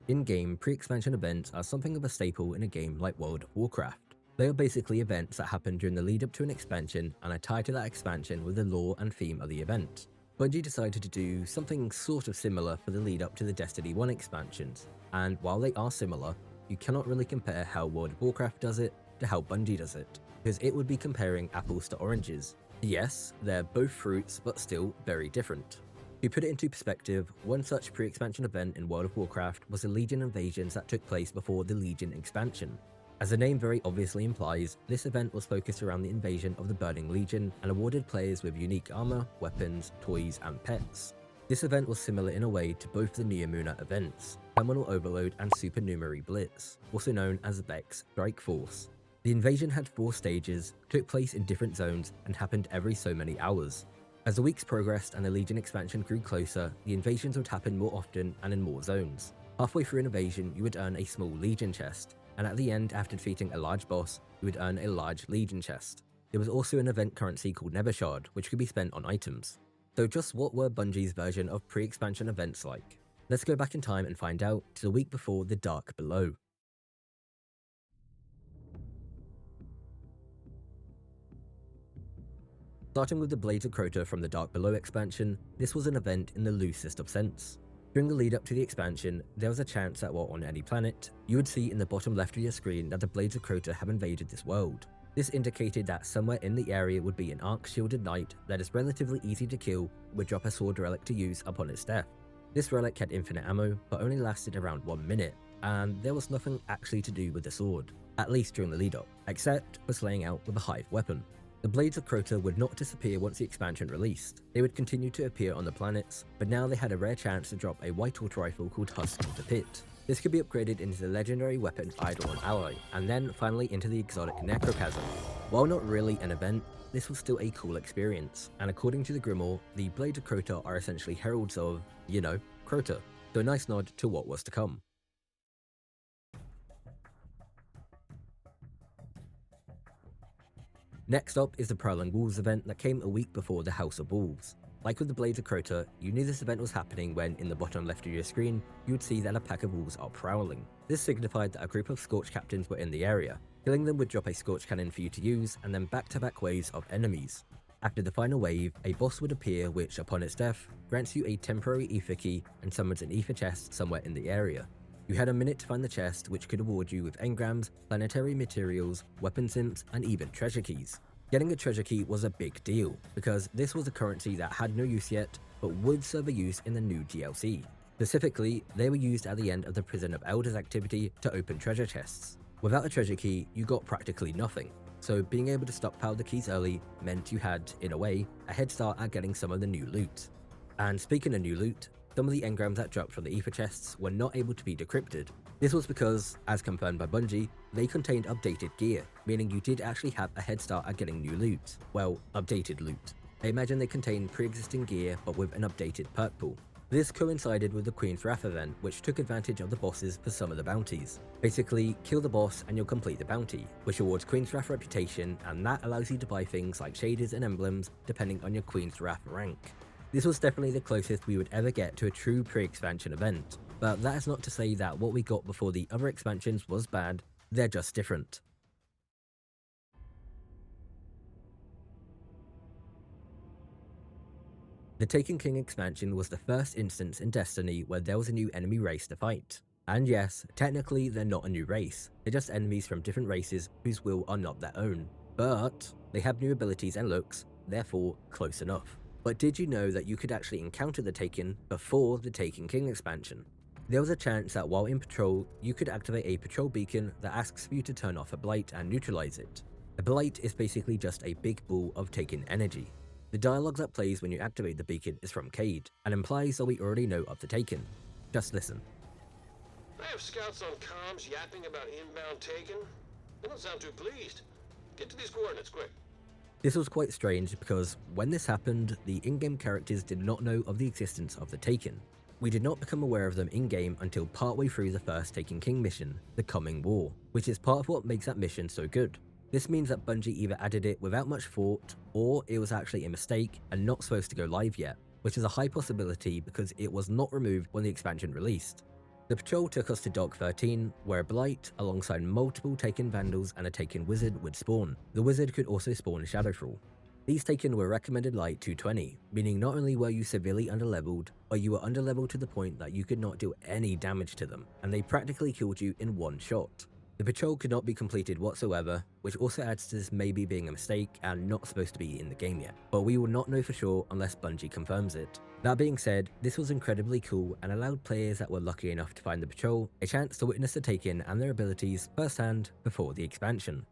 In-game pre-expansion events are something of a staple in a game like World of Warcraft. They are basically events that happen during the lead up to an expansion and are tied to that expansion with the lore and theme of the event. Bungie decided to do something sort of similar for the lead up to the Destiny 1 expansions, and while they are similar, you cannot really compare how World of Warcraft does it to how Bungie does it, because it would be comparing apples to oranges. Yes, they're both fruits, but still very different. To put it into perspective, one such pre-expansion event in World of Warcraft was the Legion invasions that took place before the Legion expansion. As the name very obviously implies, this event was focused around the invasion of the Burning Legion and awarded players with unique armor, weapons, toys, and pets. This event was similar in a way to both the Neomuna events, Terminal Overload and Supernumerary Blitz, also known as Vex Strike Force. The invasion had 4 stages, took place in different zones, and happened every so many hours. As the weeks progressed and the Legion expansion grew closer, the invasions would happen more often and in more zones. Halfway through an invasion, you would earn a small Legion chest, and at the end, after defeating a large boss, you would earn a large Legion chest. There was also an event currency called Nevershard, which could be spent on items. So just what were Bungie's version of pre-expansion events like? Let's go back in time and find out to the week before the Dark Below. Starting with the Blades of Crota from the Dark Below expansion, this was an event in the loosest of sense. During the lead up to the expansion, there was a chance that while on any planet, you would see in the bottom left of your screen that the Blades of Crota have invaded this world. This indicated that somewhere in the area would be an arc-shielded knight that is relatively easy to kill, would drop a sword relic to use upon its death. This relic had infinite ammo, but only lasted around 1 minute, and there was nothing actually to do with the sword, at least during the lead up, except for slaying out with a hive weapon. The Blades of Crota would not disappear once the expansion released. They would continue to appear on the planets, but now they had a rare chance to drop a White Horse rifle called Husk of the Pit. This could be upgraded into the legendary weapon Eidolon Ally, and then finally into the exotic Necrochasm. While not really an event, this was still a cool experience, and according to the Grimoire, the Blades of Crota are essentially heralds of, you know, Crota, so a nice nod to what was to come. Next up is the Prowling Wolves event that came a week before the House of Wolves. Like with the Blades of Crota, you knew this event was happening when, in the bottom left of your screen, you would see that a pack of wolves are prowling. This signified that a group of Scorch captains were in the area. Killing them would drop a Scorch cannon for you to use, and then back-to-back waves of enemies. After the final wave, a boss would appear which, upon its death, grants you a temporary ether key and summons an ether chest somewhere in the area. You had a minute to find the chest, which could award you with engrams, planetary materials, weapons imps, and even treasure keys. Getting a treasure key was a big deal, because this was a currency that had no use yet, but would serve a use in the new DLC. Specifically, they were used at the end of the Prison of Elders activity to open treasure chests. Without a treasure key, you got practically nothing, so being able to stockpile the keys early meant you had, in a way, a head start at getting some of the new loot. And speaking of new loot, some of the engrams that dropped from the ether chests were not able to be decrypted. This was because, as confirmed by Bungie, they contained updated gear, meaning you did actually have a head start at getting new loot. Well, updated loot. I imagine they contained pre-existing gear but with an updated perk pool. This coincided with the Queen's Wrath event, which took advantage of the bosses for some of the bounties. Basically, kill the boss and you'll complete the bounty, which awards Queen's Wrath reputation, and that allows you to buy things like shaders and emblems depending on your Queen's Wrath rank. This was definitely the closest we would ever get to a true pre-expansion event, but that is not to say that what we got before the other expansions was bad, they're just different. The Taken King expansion was the first instance in Destiny where there was a new enemy race to fight. And yes, technically they're not a new race, they're just enemies from different races whose will are not their own. But they have new abilities and looks, therefore close enough. But did you know that you could actually encounter the Taken before the Taken King expansion? There was a chance that while in patrol, you could activate a patrol beacon that asks for you to turn off a blight and neutralize it. A blight is basically just a big ball of Taken energy. The dialogue that plays when you activate the beacon is from Cade, and implies that we already know of the Taken. Just listen. I have scouts on comms yapping about inbound Taken. They don't sound too pleased. Get to these coordinates quick. This was quite strange because when this happened, the in-game characters did not know of the existence of the Taken. We did not become aware of them in-game until partway through the first Taken King mission, the Coming War, which is part of what makes that mission so good. This means that Bungie either added it without much thought, or it was actually a mistake and not supposed to go live yet, which is a high possibility because it was not removed when the expansion released. The patrol took us to Dock 13, where a Blight, alongside multiple Taken Vandals and a Taken Wizard, would spawn. The Wizard could also spawn Shadowfall. These Taken were recommended light 220, meaning not only were you severely underleveled, but you were underleveled to the point that you could not do any damage to them, and they practically killed you in one shot. The patrol could not be completed whatsoever, which also adds to this maybe being a mistake and not supposed to be in the game yet, but we will not know for sure unless Bungie confirms it. That being said, this was incredibly cool and allowed players that were lucky enough to find the patrol a chance to witness the Taken and their abilities firsthand before the expansion.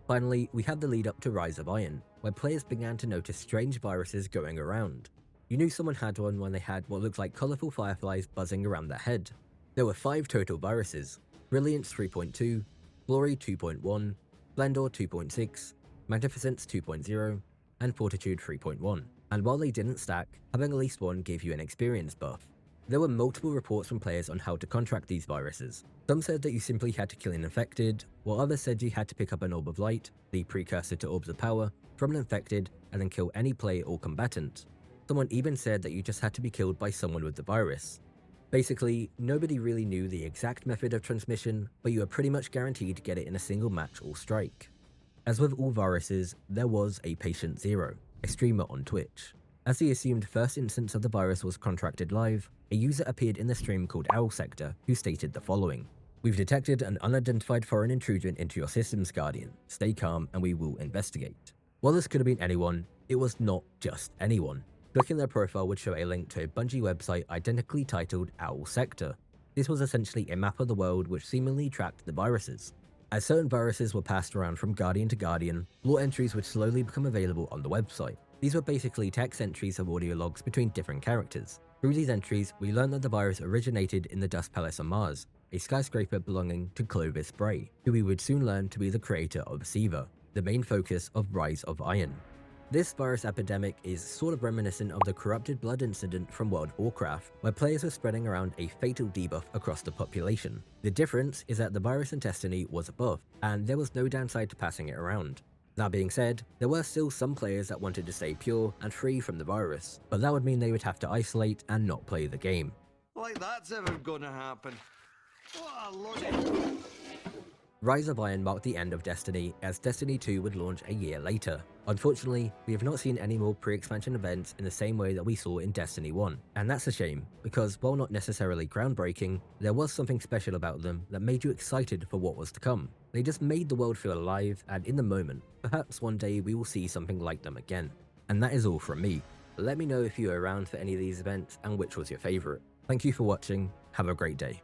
Finally, we had the lead up to Rise of Iron, where players began to notice strange viruses going around. You knew someone had one when they had what looked like colourful fireflies buzzing around their head. There were 5 total viruses: Brilliance 3.2, Glory 2.1, Splendor 2.6, Magnificence 2.0, and Fortitude 3.1, and while they didn't stack, having at least one gave you an experience buff. There were multiple reports from players on how to contract these viruses. Some said that you simply had to kill an infected, while others said you had to pick up an Orb of Light, the precursor to Orbs of Power, from an infected and then kill any player or combatant. Someone even said that you just had to be killed by someone with the virus. Basically, nobody really knew the exact method of transmission, but you were pretty much guaranteed to get it in a single match or strike. As with all viruses, there was a Patient Zero, a streamer on Twitch. As the assumed first instance of the virus was contracted live, a user appeared in the stream called Owl Sector who stated the following: "We've detected an unidentified foreign intrusion into your systems, Guardian. Stay calm and we will investigate." While this could have been anyone, it was not just anyone. Clicking their profile would show a link to a Bungie website identically titled Owl Sector. This was essentially a map of the world which seemingly tracked the viruses. As certain viruses were passed around from Guardian to Guardian, lore entries would slowly become available on the website. These were basically text entries of audio logs between different characters. Through these entries, we learned that the virus originated in the Dust Palace on Mars, a skyscraper belonging to Clovis Bray, who we would soon learn to be the creator of Siva, the main focus of Rise of Iron. This virus epidemic is sort of reminiscent of the Corrupted Blood incident from World of Warcraft, where players were spreading around a fatal debuff across the population. The difference is that the virus in Destiny was a buff, and there was no downside to passing it around. That being said, there were still some players that wanted to stay pure and free from the virus, but that would mean they would have to isolate and not play the game. Like that's ever gonna happen. What a load. Rise of Iron marked the end of Destiny, as Destiny 2 would launch a year later. Unfortunately, we have not seen any more pre-expansion events in the same way that we saw in Destiny 1, and that's a shame, because while not necessarily groundbreaking, there was something special about them that made you excited for what was to come. They just made the world feel alive and in the moment. Perhaps one day we will see something like them again. And that is all from me. Let me know if you were around for any of these events and which was your favourite. Thank you for watching, have a great day.